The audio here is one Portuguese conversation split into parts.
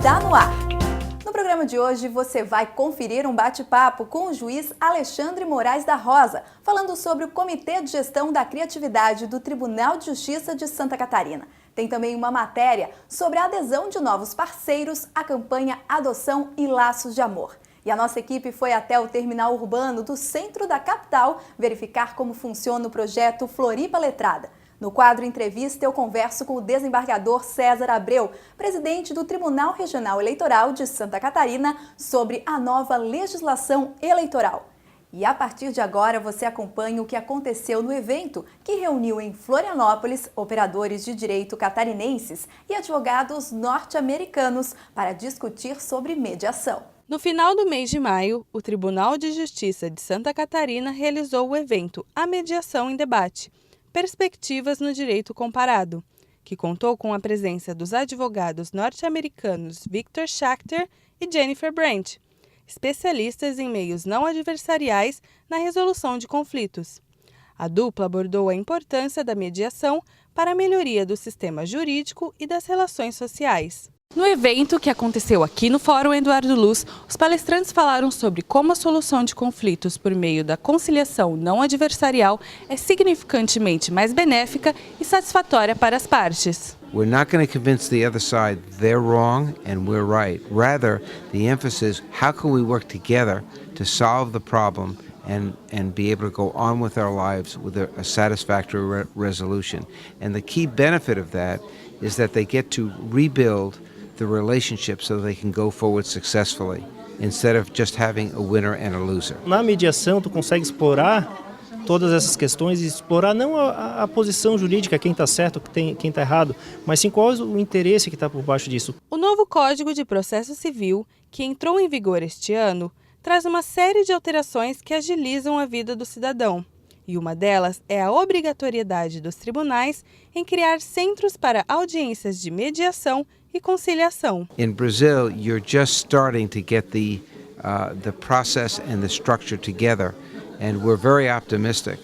está no ar. No programa de hoje você vai conferir um bate-papo com o juiz Alexandre Moraes da Rosa, falando sobre o Comitê de Gestão da Criatividade do Tribunal de Justiça de Santa Catarina. Tem também uma matéria sobre a adesão de novos parceiros à campanha Adoção e Laços de Amor. E a nossa equipe foi até o terminal urbano do centro da capital verificar como funciona o projeto Floripa Letrada. No quadro Entrevista, eu converso com o desembargador César Abreu, presidente do Tribunal Regional Eleitoral de Santa Catarina, sobre a nova legislação eleitoral. E a partir de agora você acompanha o que aconteceu no evento, que reuniu em Florianópolis operadores de direito catarinenses e advogados norte-americanos para discutir sobre mediação. No final do mês de maio, o Tribunal de Justiça de Santa Catarina realizou o evento A Mediação em Debate, Perspectivas no Direito Comparado, que contou com a presença dos advogados norte-americanos Victor Schachter e Jennifer Brandt, especialistas em meios não adversariais na resolução de conflitos. A dupla abordou a importância da mediação para a melhoria do sistema jurídico e das relações sociais. No evento, que aconteceu aqui no Fórum Eduardo Luz, os palestrantes falaram sobre como a solução de conflitos por meio da conciliação não adversarial é significantemente mais benéfica e satisfatória para as partes. We're not going to convince the other side they're wrong and we're right. Rather, the emphasis, how can we work together to solve the problem and be able to go on with our lives with a satisfactory resolution. And the key benefit of that is that they get to rebuild the relationship so they can go forward successfully, instead of just having a winner and a loser. Na mediação, tu consegue explorar todas essas questões e explorar não a posição jurídica, quem está certo, quem está errado, mas sim qual é o interesse que está por baixo disso. O novo Código de Processo Civil, que entrou em vigor este ano, traz uma série de alterações que agilizam a vida do cidadão. E uma delas é a obrigatoriedade dos tribunais em criar centros para audiências de mediação e conciliação. In Brazil, you're just starting to get the process and the structure together, and we're very optimistic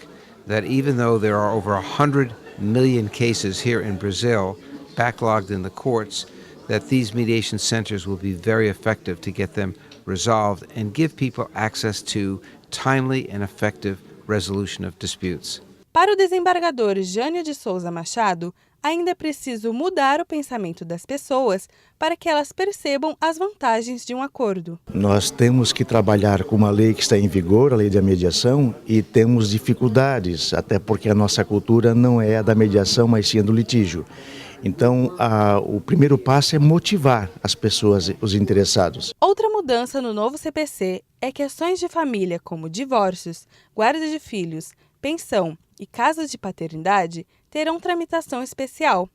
that even though there are over 100 million cases here in Brazil backlogged in the courts, that these mediation centers will be very effective to get them resolved and give people access to timely and effective resolution of disputes. Para o desembargador Jânio de Souza Machado, ainda é preciso mudar o pensamento das pessoas para que elas percebam as vantagens de um acordo. Nós temos que trabalhar com uma lei que está em vigor, a lei da mediação, e temos dificuldades, até porque a nossa cultura não é a da mediação, mas sim a do litígio. Então, o primeiro passo é motivar as pessoas, os interessados. Outra mudança no novo CPC é que ações de família como divórcios, guarda de filhos, pensão e casos de paternidade terão tramitação especial.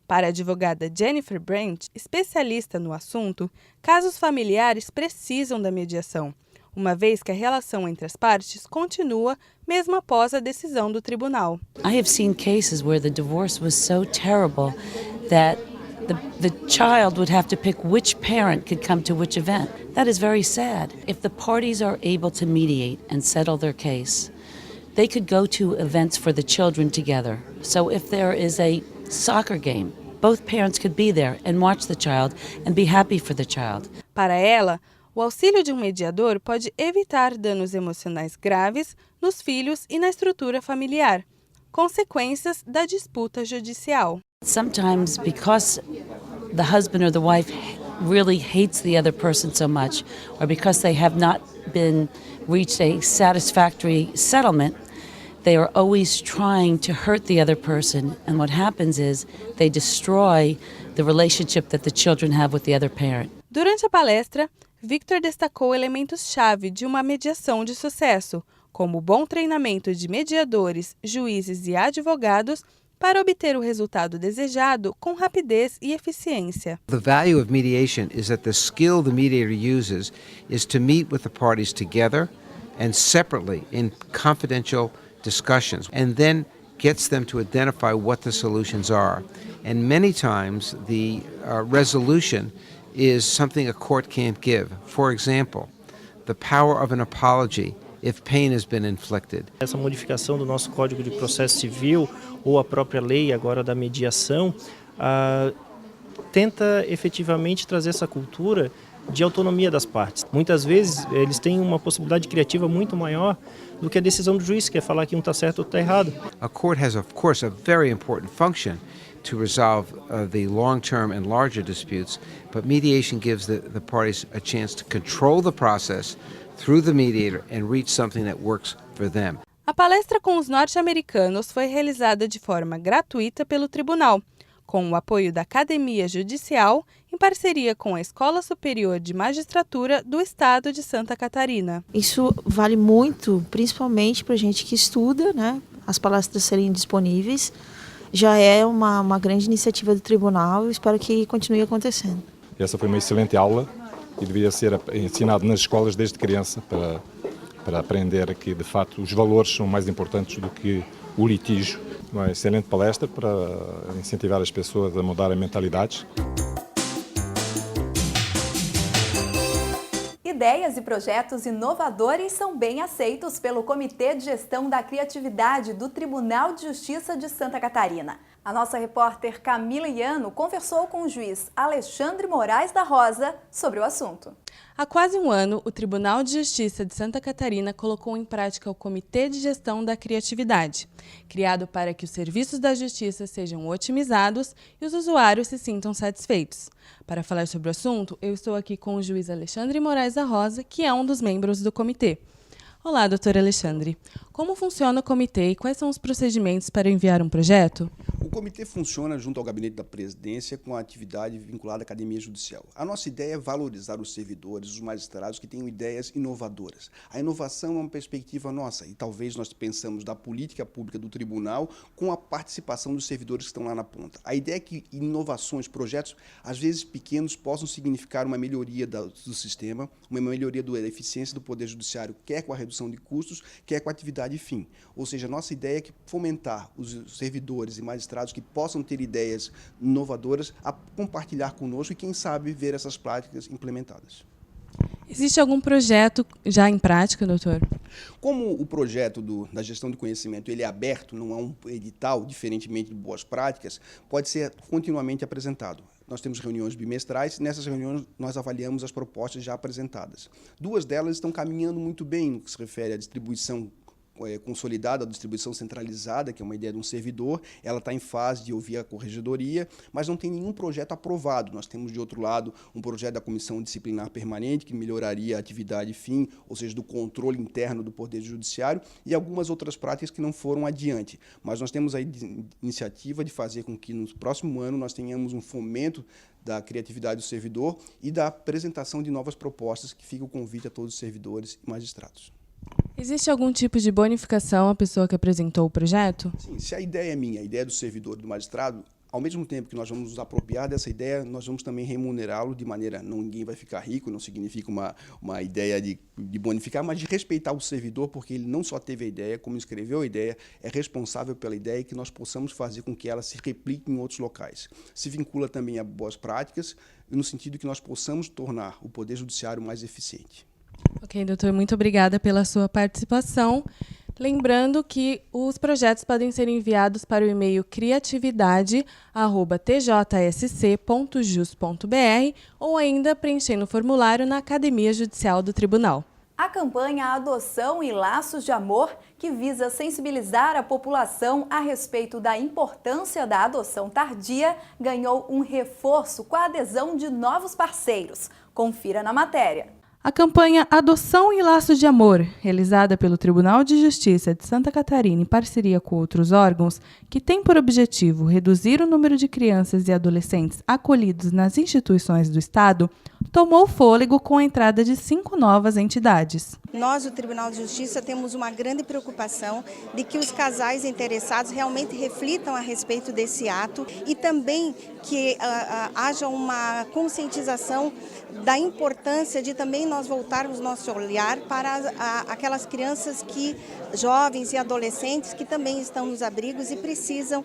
Para a advogada Jennifer Brandt, especialista no assunto, casos familiares precisam da mediação, uma vez que a relação entre as partes continua mesmo após a decisão do tribunal. I have seen cases where the divorce was so terrible that the child would have to pick which parent could come to which event. That is very sad. If the parties are able to mediate and settle their case, they could go to events for the children together. So if there is a soccer game, both parents could be there and watch the child and be happy for the child. Para ela, o auxílio de um mediador pode evitar danos emocionais graves nos filhos e na estrutura familiar, consequências da disputa judicial. Sometimes because the husband or the wife really hates the other person so much, or because they have not been reached a satisfactory settlement, they are always trying to hurt the other person, and what happens is they destroy the relationship that the children have with the other parent. Durante a palestra, Victor destacou elementos-chave de uma mediação de sucesso, como o bom treinamento de mediadores, juízes e advogados para obter o resultado desejado com rapidez e eficiência. The value of mediation is that the skill the mediator uses is to meet with the parties together and separately in confidential discussions, and then gets them to identify what the solutions are. And many times the resolution is something a court can't give. For example, the power of an apology if pain has been inflicted. Essa modificação do nosso Código de Processo Civil ou a própria lei agora da mediação tenta efetivamente trazer essa cultura de autonomia das partes. Muitas vezes eles têm uma possibilidade criativa muito maior do que a decisão do juiz, que é falar que um está certo ou está errado. A court has, of course, a very important function to resolve the long-term and larger disputes, but mediation gives the parties a chance to control the process through the mediator and reach something that works for them. A palestra com os norte-americanos foi realizada de forma gratuita pelo tribunal, com o apoio da Academia Judicial, em parceria com a Escola Superior de Magistratura do Estado de Santa Catarina. Isso vale muito, principalmente para a gente que estuda, né? As palestras serem disponíveis. Já é uma grande iniciativa do tribunal e espero que continue acontecendo. Essa foi uma excelente aula e deveria ser ensinado nas escolas desde criança para aprender que, de fato, os valores são mais importantes do que o litígio. Uma excelente palestra para incentivar as pessoas a mudarem mentalidades. Ideias e projetos inovadores são bem aceitos pelo Comitê de Gestão da Criatividade do Tribunal de Justiça de Santa Catarina. A nossa repórter Camila Iano conversou com o juiz Alexandre Moraes da Rosa sobre o assunto. Há quase um ano, o Tribunal de Justiça de Santa Catarina colocou em prática o Comitê de Gestão da Criatividade, criado para que os serviços da Justiça sejam otimizados e os usuários se sintam satisfeitos. Para falar sobre o assunto, eu estou aqui com o juiz Alexandre Moraes da Rosa, que é um dos membros do comitê. Olá, doutor Alexandre. Como funciona o comitê e quais são os procedimentos para enviar um projeto? O comitê funciona junto ao gabinete da presidência com a atividade vinculada à Academia Judicial. A nossa ideia é valorizar os servidores, os magistrados que tenham ideias inovadoras. A inovação é uma perspectiva nossa e talvez nós pensamos da política pública do tribunal com a participação dos servidores que estão lá na ponta. A ideia é que inovações, projetos, às vezes pequenos, possam significar uma melhoria do sistema, uma melhoria da eficiência do Poder Judiciário, quer com a redução de custos, quer com a atividade fim. Ou seja, a nossa ideia é que fomentar os servidores e magistrados que possam ter ideias inovadoras a compartilhar conosco e, quem sabe, ver essas práticas implementadas. Existe algum projeto já em prática, doutor? Como o projeto da gestão do conhecimento ele é aberto, não há um edital, diferentemente de boas práticas, pode ser continuamente apresentado. Nós temos reuniões bimestrais, nessas reuniões nós avaliamos as propostas já apresentadas. 2 delas estão caminhando muito bem no que se refere à distribuição consolidada, a distribuição centralizada, que é uma ideia de um servidor, ela está em fase de ouvir a corregedoria, mas não tem nenhum projeto aprovado. Nós temos, de outro lado, um projeto da Comissão Disciplinar Permanente, que melhoraria a atividade fim, ou seja, do controle interno do Poder Judiciário, e algumas outras práticas que não foram adiante. Mas nós temos aí iniciativa de fazer com que, no próximo ano, nós tenhamos um fomento da criatividade do servidor e da apresentação de novas propostas, que fica o convite a todos os servidores e magistrados. Existe algum tipo de bonificação à pessoa que apresentou o projeto? Sim, se a ideia é minha, a ideia do servidor e do magistrado, ao mesmo tempo que nós vamos nos apropriar dessa ideia, nós vamos também remunerá-lo de maneira, ninguém vai ficar rico, não significa uma ideia de bonificar, mas de respeitar o servidor, porque ele não só teve a ideia, como escreveu a ideia, é responsável pela ideia e que nós possamos fazer com que ela se replique em outros locais. Se vincula também a boas práticas, no sentido que nós possamos tornar o Poder Judiciário mais eficiente. Ok, doutor, muito obrigada pela sua participação. Lembrando que os projetos podem ser enviados para o e-mail criatividade@tjsc.jus.br ou ainda preenchendo o formulário na Academia Judicial do Tribunal. A campanha Adoção e Laços de Amor, que visa sensibilizar a população a respeito da importância da adoção tardia, ganhou um reforço com a adesão de novos parceiros. Confira na matéria. A campanha Adoção e Laços de Amor, realizada pelo Tribunal de Justiça de Santa Catarina em parceria com outros órgãos, que tem por objetivo reduzir o número de crianças e adolescentes acolhidos nas instituições do Estado, tomou fôlego com a entrada de 5 novas entidades. Nós, o Tribunal de Justiça, temos uma grande preocupação de que os casais interessados realmente reflitam a respeito desse ato e também que haja uma conscientização da importância de também nós voltarmos nosso olhar para aquelas crianças jovens e adolescentes que também estão nos abrigos e precisam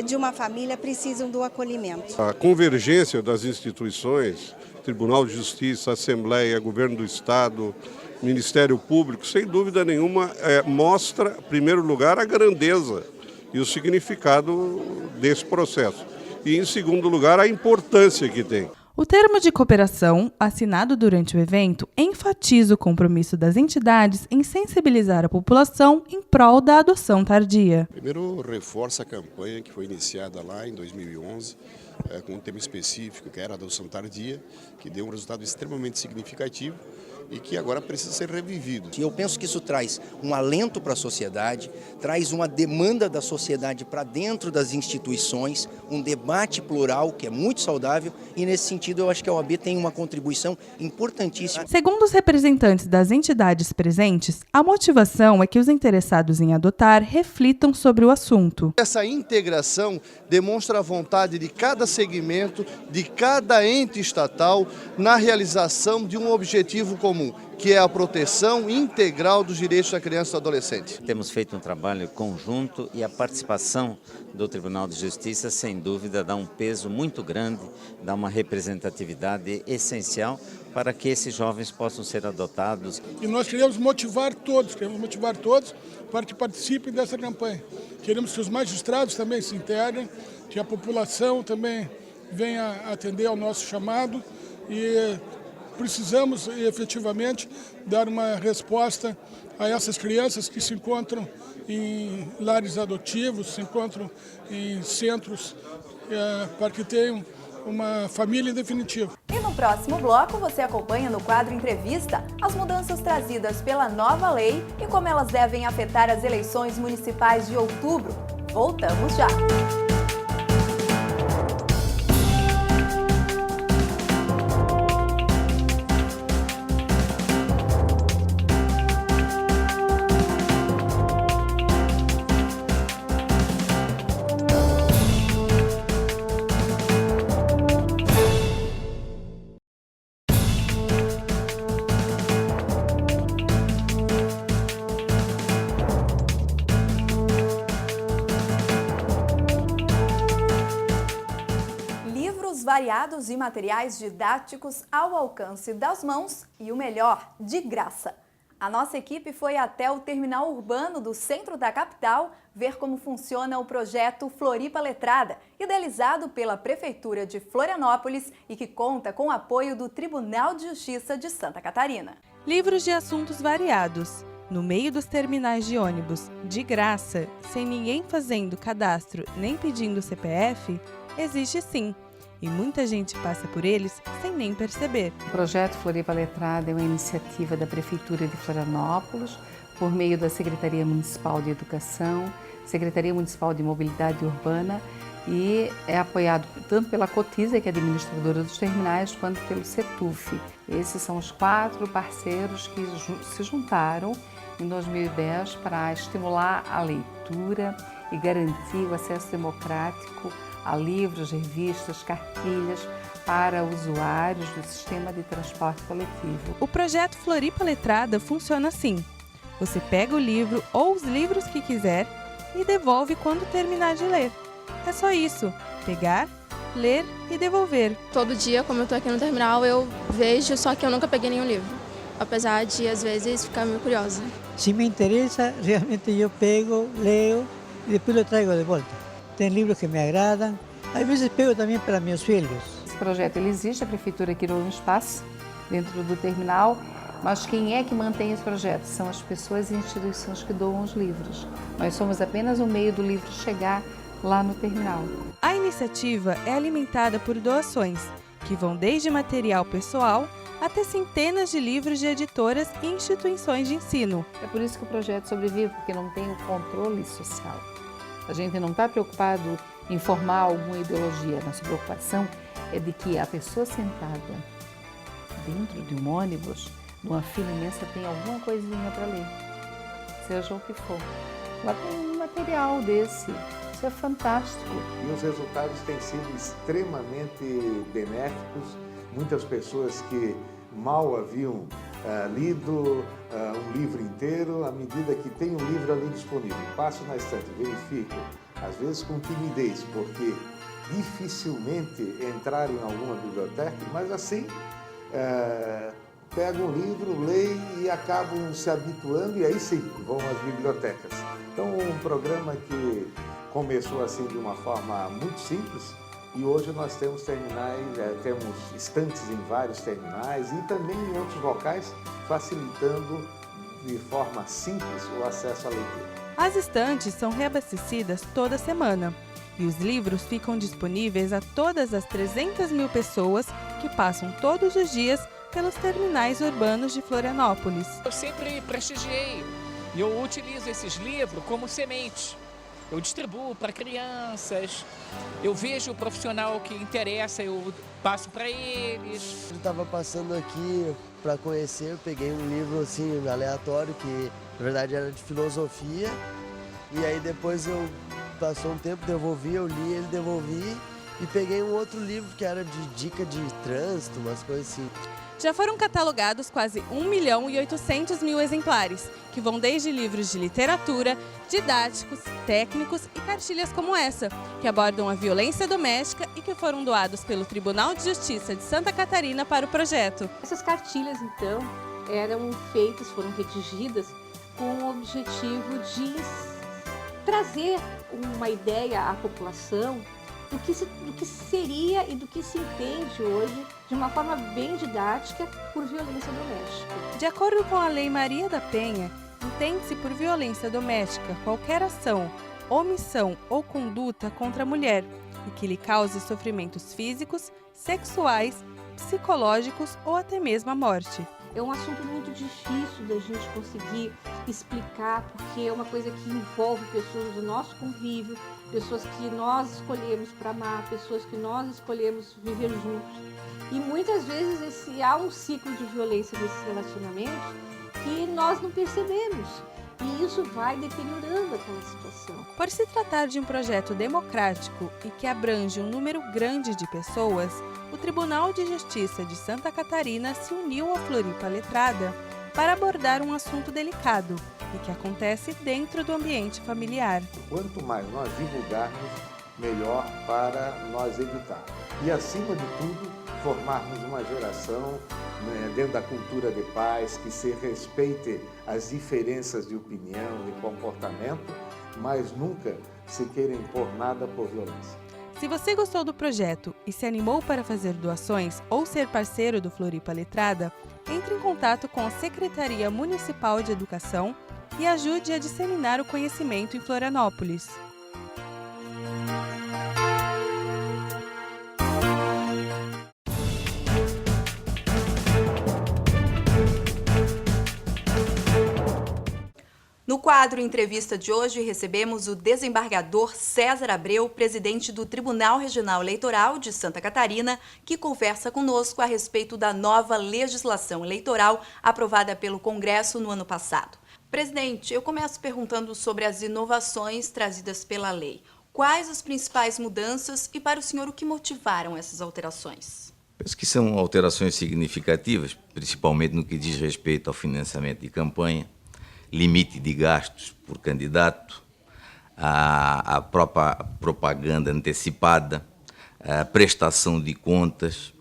de uma família, precisam do acolhimento. A convergência das instituições, Tribunal de Justiça, Assembleia, Governo do Estado, Ministério Público, sem dúvida nenhuma, mostra, em primeiro lugar, a grandeza e o significado desse processo. e, em segundo lugar, a importância que tem. O termo de cooperação, assinado durante o evento, enfatiza o compromisso das entidades em sensibilizar a população em prol da adoção tardia. Primeiro, reforça a campanha que foi iniciada lá em 2011, com um tema específico, que era a adoção tardia, que deu um resultado extremamente significativo e que agora precisa ser revivido. Eu penso que isso traz um alento para a sociedade, traz uma demanda da sociedade para dentro das instituições, um debate plural que é muito saudável e, nesse sentido, eu acho que a OAB tem uma contribuição importantíssima. Segundo os representantes das entidades presentes, a motivação é que os interessados em adotar reflitam sobre o assunto. Essa integração demonstra a vontade de cada segmento, de cada ente estatal, na realização de um objetivo comum, que é a proteção integral dos direitos da criança e do adolescente. Temos feito um trabalho conjunto e a participação do Tribunal de Justiça, sem dúvida, dá um peso muito grande, dá uma representatividade essencial para que esses jovens possam ser adotados. E nós queremos motivar todos para que participem dessa campanha. Queremos que os magistrados também se integrem, que a população também venha atender ao nosso chamado e precisamos efetivamente dar uma resposta a essas crianças que se encontram em lares adotivos, se encontram em centros para que tenham uma família definitiva. E no próximo bloco você acompanha no quadro Entrevista as mudanças trazidas pela nova lei e como elas devem afetar as eleições municipais de outubro. Voltamos já! Variados e materiais didáticos ao alcance das mãos e o melhor, de graça. A nossa equipe foi até o terminal urbano do centro da capital ver como funciona o projeto Floripa Letrada, idealizado pela Prefeitura de Florianópolis e que conta com o apoio do Tribunal de Justiça de Santa Catarina. Livros de assuntos variados, no meio dos terminais de ônibus, de graça, sem ninguém fazendo cadastro nem pedindo CPF, existe sim. E muita gente passa por eles sem nem perceber. O projeto Floripa Letrada é uma iniciativa da Prefeitura de Florianópolis, por meio da Secretaria Municipal de Educação, Secretaria Municipal de Mobilidade Urbana e é apoiado tanto pela Cotiza, que é administradora dos terminais, quanto pelo CETUF. Esses são os 4 parceiros que se juntaram em 2010 para estimular a leitura e garantir o acesso democrático a livros, revistas, cartilhas para usuários do sistema de transporte coletivo. O projeto Floripa Letrada funciona assim. Você pega o livro ou os livros que quiser e devolve quando terminar de ler. É só isso, pegar, ler e devolver. Todo dia, como eu estou aqui no terminal, eu vejo, só que eu nunca peguei nenhum livro. Apesar de, às vezes, ficar meio curiosa. Se me interessa, realmente eu pego, leio e depois eu trago de volta. Tem livros que me agradam, às vezes pego também para meus filhos. Esse projeto ele existe, a Prefeitura criou um espaço dentro do terminal, mas quem é que mantém esse projeto? São as pessoas e instituições que doam os livros. Nós somos apenas o meio do livro chegar lá no terminal. A iniciativa é alimentada por doações, que vão desde material pessoal até centenas de livros de editoras e instituições de ensino. É por isso que o projeto sobrevive, porque não tem o controle social. A gente não está preocupado em formar alguma ideologia. Nossa preocupação é de que a pessoa sentada dentro de um ônibus, numa fila imensa, tem alguma coisinha para ler, seja o que for. Lá tem um material desse. Isso é fantástico. E os resultados têm sido extremamente benéficos. Muitas pessoas que mal haviam lido um livro inteiro, à medida que tem um livro ali disponível, passo na estante, verifico, às vezes com timidez, porque dificilmente entraram em alguma biblioteca, mas assim pegam um livro, leem e acabam se habituando e aí sim vão às bibliotecas. Então um programa que começou assim de uma forma muito simples, E hoje nós temos terminais, temos estantes em vários terminais e também em outros locais, facilitando de forma simples o acesso à leitura. As estantes são reabastecidas toda semana e os livros ficam disponíveis a todas as 300 mil pessoas que passam todos os dias pelos terminais urbanos de Florianópolis. Eu sempre prestigiei e eu utilizo esses livros como semente. Eu distribuo para crianças, eu vejo o profissional que interessa, eu passo para eles. Eu estava passando aqui para conhecer, eu peguei um livro assim aleatório que na verdade era de filosofia e aí depois eu passou um tempo, devolvi, eu li ele, devolvi e peguei um outro livro que era de dica de trânsito, umas coisas assim. Já foram catalogados quase 1.800.000 exemplares, que vão desde livros de literatura, didáticos, técnicos e cartilhas como essa, que abordam a violência doméstica e que foram doados pelo Tribunal de Justiça de Santa Catarina para o projeto. Essas cartilhas, então, foram redigidas com o objetivo de trazer uma ideia à população do que seria e do que se entende hoje de uma forma bem didática por violência doméstica. De acordo com a Lei Maria da Penha, entende-se por violência doméstica qualquer ação, omissão ou conduta contra a mulher e que lhe cause sofrimentos físicos, sexuais, psicológicos ou até mesmo a morte. É um assunto muito difícil da gente conseguir explicar, porque é uma coisa que envolve pessoas do nosso convívio, pessoas que nós escolhemos para amar, pessoas que nós escolhemos viver juntos. E muitas vezes há um ciclo de violência nesses relacionamentos que nós não percebemos. E isso vai deteriorando aquela situação. Por se tratar de um projeto democrático e que abrange um número grande de pessoas, o Tribunal de Justiça de Santa Catarina se uniu à Floripa Letrada para abordar um assunto delicado e que acontece dentro do ambiente familiar. Quanto mais nós divulgarmos, melhor para nós evitar. E, acima de tudo, formarmos uma geração dentro da cultura de paz, que se respeite as diferenças de opinião, de comportamento, mas nunca se queira impor nada por violência. Se você gostou do projeto e se animou para fazer doações ou ser parceiro do Floripa Letrada, entre em contato com a Secretaria Municipal de Educação e ajude a disseminar o conhecimento em Florianópolis. No quadro Entrevista de hoje, recebemos o desembargador César Abreu, presidente do Tribunal Regional Eleitoral de Santa Catarina, que conversa conosco a respeito da nova legislação eleitoral aprovada pelo Congresso no ano passado. Presidente, eu começo perguntando sobre as inovações trazidas pela lei. Quais as principais mudanças e, para o senhor, o que motivaram essas alterações? Penso que são alterações significativas, principalmente no que diz respeito ao financiamento de campanha, limite de gastos por candidato, a própria propaganda antecipada, a prestação de contas,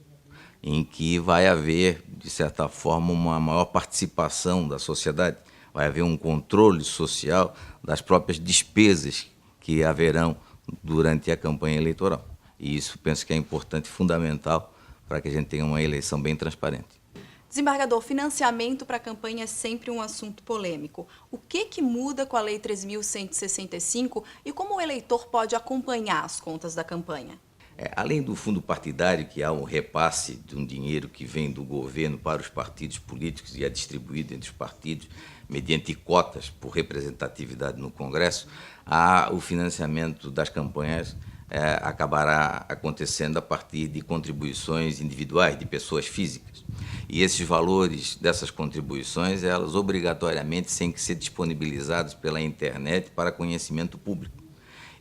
em que vai haver, de certa forma, uma maior participação da sociedade, vai haver um controle social das próprias despesas que haverão durante a campanha eleitoral. E isso penso que é importante e fundamental para que a gente tenha uma eleição bem transparente. Desembargador, financiamento para a campanha é sempre um assunto polêmico. O que muda com a Lei 3.165 e como o eleitor pode acompanhar as contas da campanha? Além do fundo partidário, que há um repasse de um dinheiro que vem do governo para os partidos políticos e é distribuído entre os partidos, mediante cotas por representatividade no Congresso, há o financiamento das campanhas acabará acontecendo a partir de contribuições individuais de pessoas físicas. E esses valores dessas contribuições, elas obrigatoriamente têm que ser disponibilizados pela internet para conhecimento público.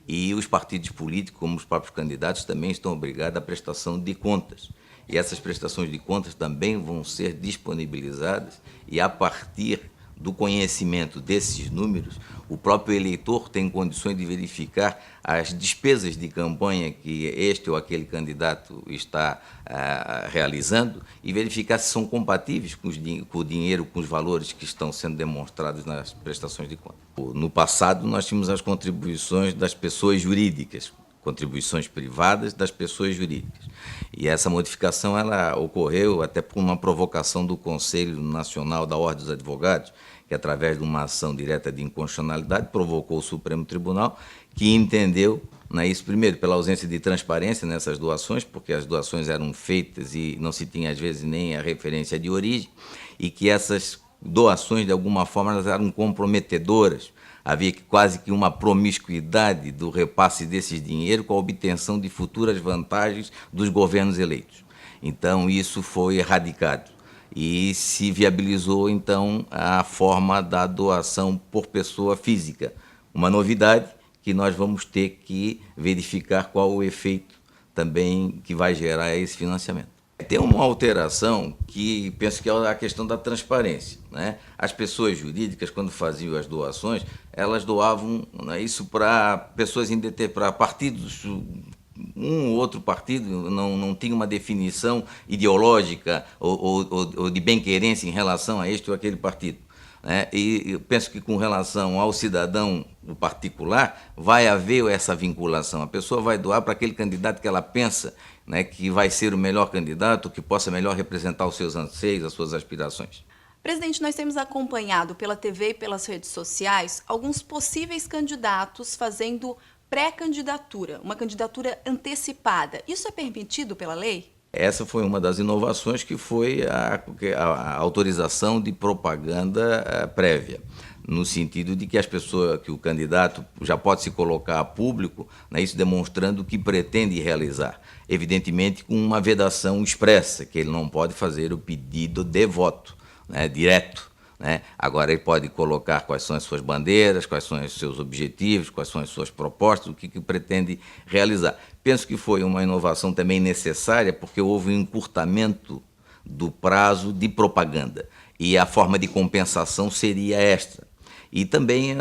E os partidos políticos, como os próprios candidatos, também estão obrigados à prestação de contas. E essas prestações de contas também vão ser disponibilizadas e, a partir do conhecimento desses números, o próprio eleitor tem condições de verificar as despesas de campanha que este ou aquele candidato está realizando e verificar se são compatíveis com o dinheiro, com os valores que estão sendo demonstrados nas prestações de contas. No passado, nós tínhamos as contribuições das pessoas jurídicas, contribuições privadas das pessoas jurídicas. E essa modificação ela ocorreu até por uma provocação do Conselho Nacional da Ordem dos Advogados, que através de uma ação direta de inconstitucionalidade provocou o Supremo Tribunal, que entendeu, né, isso primeiro pela ausência de transparência nessas doações, porque as doações eram feitas e não se tinha às vezes nem a referência de origem, e que essas doações de alguma forma elas eram comprometedoras. Havia quase que uma promiscuidade do repasse desses dinheiros com a obtenção de futuras vantagens dos governos eleitos. Então isso foi erradicado e se viabilizou então a forma da doação por pessoa física. Uma novidade que nós vamos ter que verificar qual o efeito também que vai gerar esse financiamento. Tem uma alteração que penso que é a questão da transparência, né? As pessoas jurídicas, quando faziam as doações, elas doavam, né, isso para pessoas para partidos, um ou outro partido não tinha uma definição ideológica ou de bem-querência em relação a este ou aquele partido, né? E eu penso que com relação ao cidadão o particular vai haver essa vinculação. A pessoa vai doar para aquele candidato que ela pensa, né, que vai ser o melhor candidato, que possa melhor representar os seus anseios, as suas aspirações. Presidente, nós temos acompanhado pela TV e pelas redes sociais alguns possíveis candidatos fazendo pré-candidatura, uma candidatura antecipada. Isso é permitido pela lei? Essa foi uma das inovações, que foi a autorização de propaganda prévia, no sentido de que que o candidato já pode se colocar a público, né, isso demonstrando o que pretende realizar. Evidentemente com uma vedação expressa, que ele não pode fazer o pedido de voto, né, direto, né? Agora ele pode colocar quais são as suas bandeiras, quais são os seus objetivos, quais são as suas propostas, o que pretende realizar. Penso que foi uma inovação também necessária, porque houve um encurtamento do prazo de propaganda e a forma de compensação seria esta. E também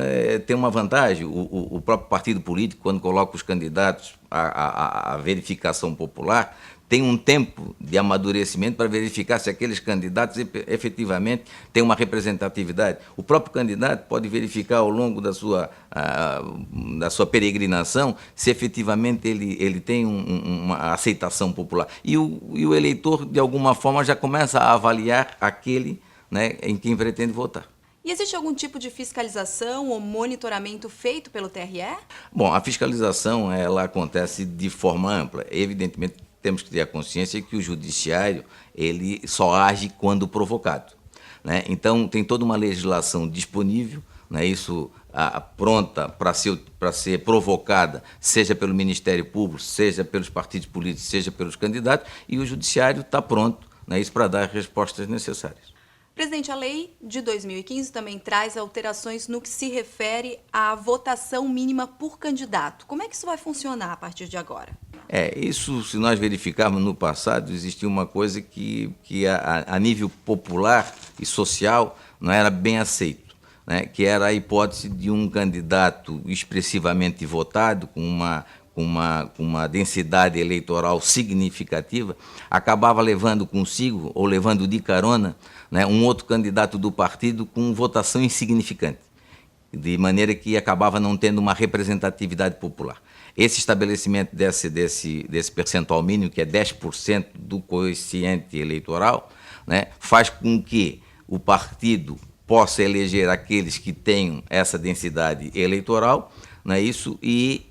tem uma vantagem, o próprio partido político, quando coloca os candidatos à verificação popular, tem um tempo de amadurecimento para verificar se aqueles candidatos efetivamente têm uma representatividade. O próprio candidato pode verificar ao longo da sua peregrinação se efetivamente ele tem uma aceitação popular. E o eleitor, de alguma forma, já começa a avaliar aquele, né, em quem pretende votar. E existe algum tipo de fiscalização ou monitoramento feito pelo TRE? Bom, a fiscalização ela acontece de forma ampla. Evidentemente, temos que ter a consciência que o judiciário ele só age quando provocado, né? Então, tem toda uma legislação disponível, né, isso pronta para ser provocada, seja pelo Ministério Público, seja pelos partidos políticos, seja pelos candidatos, e o judiciário está pronto, né, isso para dar as respostas necessárias. Presidente, a lei de 2015 também traz alterações no que se refere à votação mínima por candidato. Como é que isso vai funcionar a partir de agora? Isso, se nós verificarmos no passado, existia uma coisa que a nível popular e social não era bem aceito, né? Que era a hipótese de um candidato expressivamente votado, com uma densidade eleitoral significativa, acabava levando consigo, ou levando de carona, né, um outro candidato do partido com votação insignificante, de maneira que acabava não tendo uma representatividade popular. Esse estabelecimento desse percentual mínimo, que é 10% do quociente eleitoral, né, faz com que o partido possa eleger aqueles que tenham essa densidade eleitoral, não é isso? E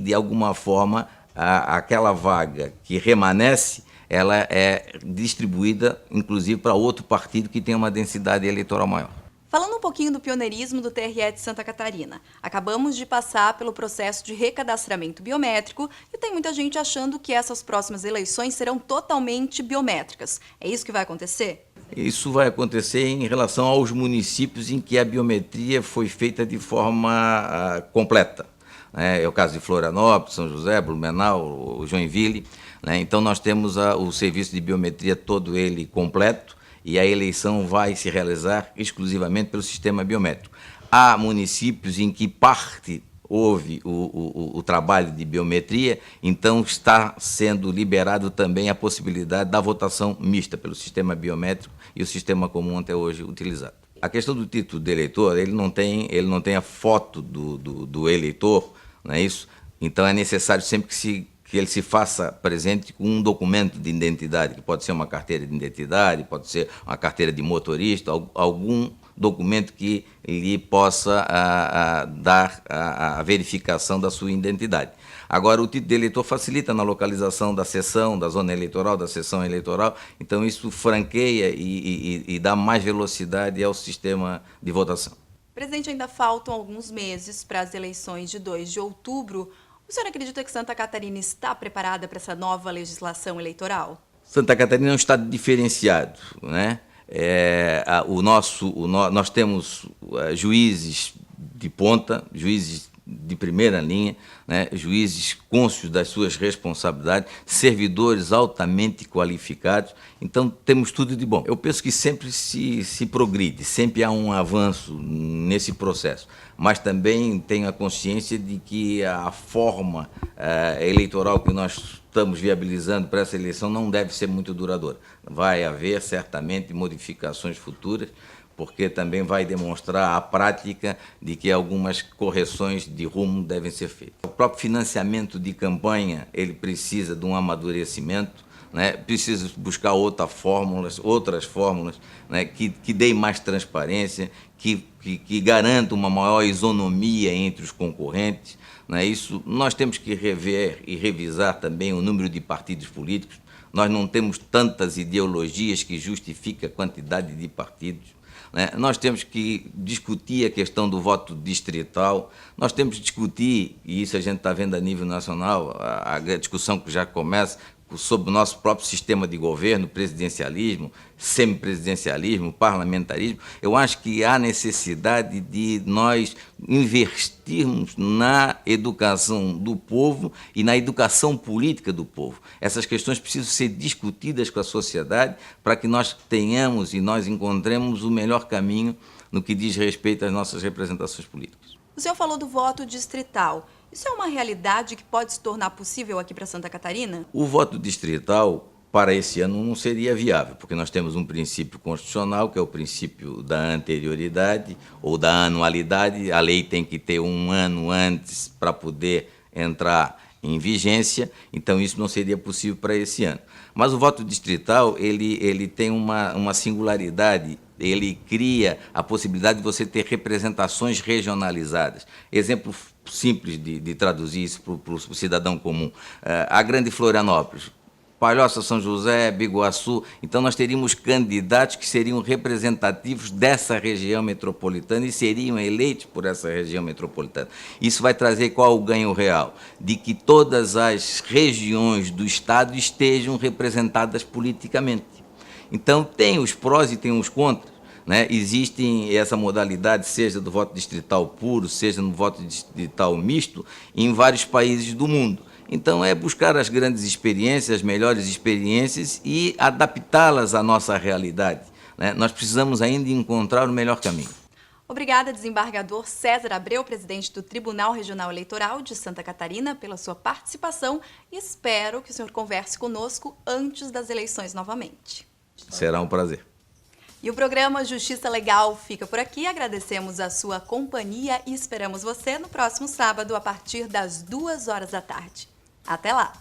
de alguma forma, aquela vaga que remanesce, ela é distribuída, inclusive, para outro partido que tem uma densidade eleitoral maior. Falando um pouquinho do pioneirismo do TRE de Santa Catarina, acabamos de passar pelo processo de recadastramento biométrico e tem muita gente achando que essas próximas eleições serão totalmente biométricas. É isso que vai acontecer? Isso vai acontecer em relação aos municípios em que a biometria foi feita de forma completa. É o caso de Florianópolis, São José, Blumenau, Joinville, né? Então nós temos o serviço de biometria todo ele completo e a eleição vai se realizar exclusivamente pelo sistema biométrico. Há municípios em que houve o trabalho de biometria, então está sendo liberado também a possibilidade da votação mista pelo sistema biométrico e o sistema comum até hoje utilizado. A questão do título de eleitor, ele não tem a foto do eleitor, não é isso? Então é necessário sempre que ele se faça presente com um documento de identidade, que pode ser uma carteira de identidade, pode ser uma carteira de motorista, algum documento que lhe possa dar a verificação da sua identidade. Agora, o título de eleitor facilita na localização da sessão, da zona eleitoral, da sessão eleitoral, então isso franqueia e dá mais velocidade ao sistema de votação. Presidente, ainda faltam alguns meses para as eleições de 2 de outubro. O senhor acredita que Santa Catarina está preparada para essa nova legislação eleitoral? Santa Catarina é um estado diferenciado, né? Nós temos juízes de ponta, juízes de primeira linha, né? Juízes cônscios das suas responsabilidades, servidores altamente qualificados, então temos tudo de bom. Eu penso que sempre se progride, sempre há um avanço nesse processo, mas também tenho a consciência de que a forma eleitoral que nós estamos viabilizando para essa eleição não deve ser muito duradoura. Vai haver certamente modificações futuras, porque também vai demonstrar a prática de que algumas correções de rumo devem ser feitas. O próprio financiamento de campanha, ele precisa de um amadurecimento, né? Precisa buscar outras fórmulas, né? que deem mais transparência, que garantam uma maior isonomia entre os concorrentes, né? Isso nós temos que rever e revisar também o número de partidos políticos. Nós não temos tantas ideologias que justifiquem a quantidade de partidos. Nós temos que discutir a questão do voto distrital, nós temos que discutir, e isso a gente está vendo a nível nacional, a discussão que já começa sobre o nosso próprio sistema de governo, presidencialismo, semipresidencialismo, parlamentarismo. Eu acho que há necessidade de nós investirmos na educação do povo e na educação política do povo. Essas questões precisam ser discutidas com a sociedade para que nós tenhamos e nós encontremos o melhor caminho no que diz respeito às nossas representações políticas. O senhor falou do voto distrital. Isso é uma realidade que pode se tornar possível aqui para Santa Catarina? O voto distrital, para esse ano, não seria viável, porque nós temos um princípio constitucional, que é o princípio da anterioridade ou da anualidade. A lei tem que ter um ano antes para poder entrar em vigência, então isso não seria possível para esse ano. Mas o voto distrital, ele tem uma singularidade. Ele cria a possibilidade de você ter representações regionalizadas. Exemplo simples de traduzir isso para o cidadão comum. A Grande Florianópolis, Palhoça, São José, Biguaçu. Então nós teríamos candidatos que seriam representativos dessa região metropolitana e seriam eleitos por essa região metropolitana. Isso vai trazer qual o ganho real? De que todas as regiões do estado estejam representadas politicamente. Então, tem os prós e tem os contras, né? Existem essa modalidade, seja do voto distrital puro, seja no voto distrital misto, em vários países do mundo. Então, é buscar as grandes experiências, as melhores experiências e adaptá-las à nossa realidade, né? Nós precisamos ainda encontrar o melhor caminho. Obrigada, desembargador César Abreu, presidente do Tribunal Regional Eleitoral de Santa Catarina, pela sua participação e espero que o senhor converse conosco antes das eleições novamente. Será um prazer. E o programa Justiça Legal fica por aqui. Agradecemos a sua companhia e esperamos você no próximo sábado a partir das 2 horas da tarde. Até lá!